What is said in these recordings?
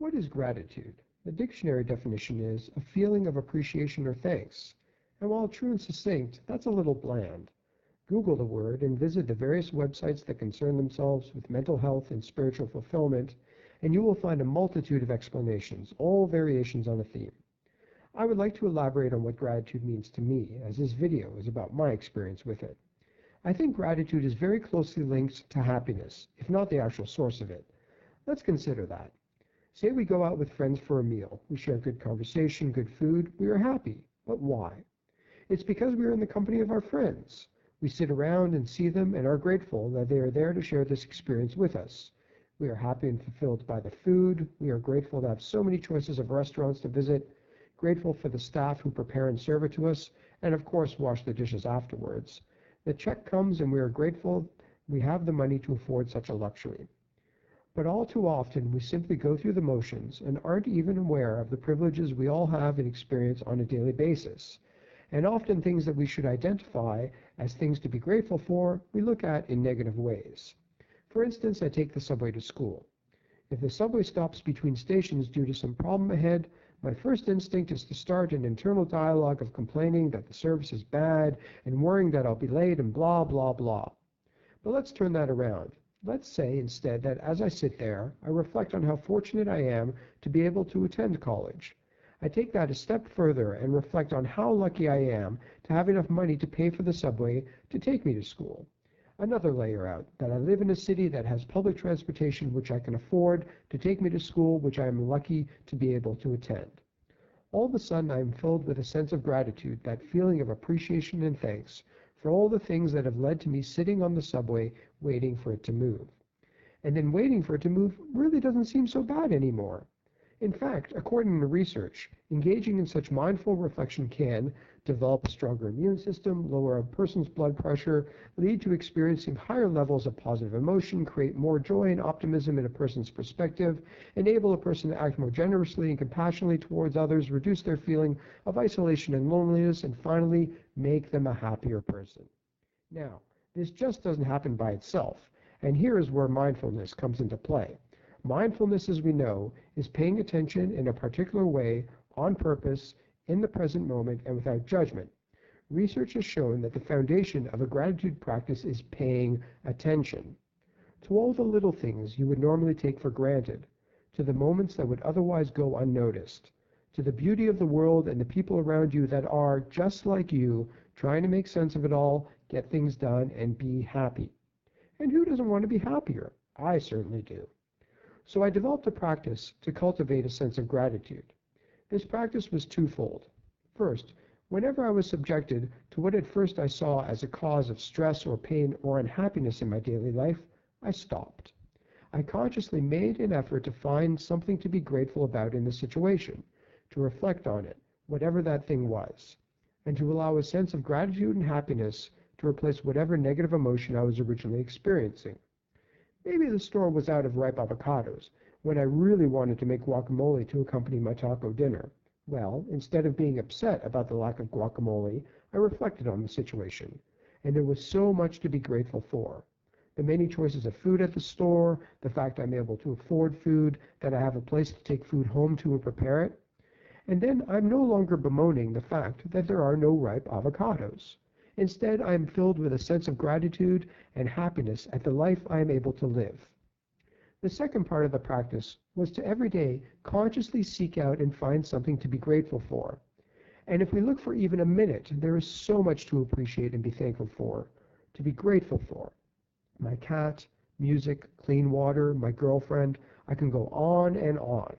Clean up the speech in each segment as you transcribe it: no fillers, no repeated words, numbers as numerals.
What is gratitude? The dictionary definition is a feeling of appreciation or thanks. And while true and succinct, that's a little bland. Google the word and visit the various websites that concern themselves with mental health and spiritual fulfillment, and you will find a multitude of explanations, all variations on a theme. I would like to elaborate on what gratitude means to me, as this video is about my experience with it. I think gratitude is very closely linked to happiness, if not the actual source of it. Let's consider that. Say we go out with friends for a meal. We share good conversation, good food. We are happy. But why? It's because we are in the company of our friends. We sit around and see them and are grateful that they are there to share this experience with us. We are happy and fulfilled by the food. We are grateful to have so many choices of restaurants to visit, grateful for the staff who prepare and serve it to us, and of course wash the dishes afterwards. The check comes and we are grateful we have the money to afford such a luxury. But all too often we simply go through the motions and aren't even aware of the privileges we all have and experience on a daily basis. And often things that we should identify as things to be grateful for, we look at in negative ways. For instance, I take the subway to school. If the subway stops between stations due to some problem ahead, my first instinct is to start an internal dialogue of complaining that the service is bad and worrying that I'll be late and blah, blah, blah. But let's turn that around. Let's say instead that as I sit there, I reflect on how fortunate I am to be able to attend college. I take that a step further and reflect on how lucky I am to have enough money to pay for the subway to take me to school. Another layer out, that I live in a city that has public transportation which I can afford to take me to school, which I am lucky to be able to attend. All of a sudden I am filled with a sense of gratitude, that feeling of appreciation and thanks for all the things that have led to me sitting on the subway waiting for it to move. And then waiting for it to move really doesn't seem so bad anymore. In fact, according to research, engaging in such mindful reflection can develop a stronger immune system, lower a person's blood pressure, lead to experiencing higher levels of positive emotion, create more joy and optimism in a person's perspective, enable a person to act more generously and compassionately towards others, reduce their feeling of isolation and loneliness, and finally, make them a happier person. Now, this just doesn't happen by itself, and here is where mindfulness comes into play. Mindfulness, as we know, is paying attention in a particular way, on purpose, in the present moment, and without judgment. Research has shown that the foundation of a gratitude practice is paying attention to all the little things you would normally take for granted, to the moments that would otherwise go unnoticed, to the beauty of the world and the people around you that are, just like you, trying to make sense of it all, get things done, and be happy. And who doesn't want to be happier? I certainly do. So I developed a practice to cultivate a sense of gratitude. This practice was twofold. First, whenever I was subjected to what at first I saw as a cause of stress or pain or unhappiness in my daily life, I stopped. I consciously made an effort to find something to be grateful about in the situation, to reflect on it, whatever that thing was, and to allow a sense of gratitude and happiness to replace whatever negative emotion I was originally experiencing. Maybe the store was out of ripe avocados, when I really wanted to make guacamole to accompany my taco dinner. Well, instead of being upset about the lack of guacamole, I reflected on the situation, and there was so much to be grateful for. The many choices of food at the store, the fact I'm able to afford food, that I have a place to take food home to and prepare it. And then I'm no longer bemoaning the fact that there are no ripe avocados. Instead, I am filled with a sense of gratitude and happiness at the life I am able to live. The second part of the practice was to every day consciously seek out and find something to be grateful for. And if we look for even a minute, there is so much to appreciate and be thankful for, to be grateful for. My cat, music, clean water, my girlfriend, I can go on and on.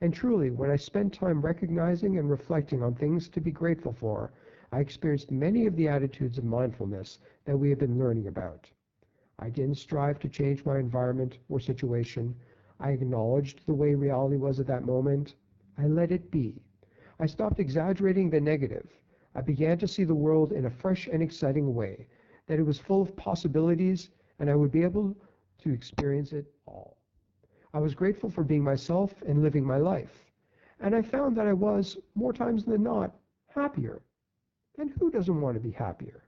And truly, when I spend time recognizing and reflecting on things to be grateful for, I experienced many of the attitudes of mindfulness that we have been learning about. I didn't strive to change my environment or situation. I acknowledged the way reality was at that moment. I let it be. I stopped exaggerating the negative. I began to see the world in a fresh and exciting way, that it was full of possibilities, and I would be able to experience it all. I was grateful for being myself and living my life. And I found that I was, more times than not, happier. And who doesn't want to be happier?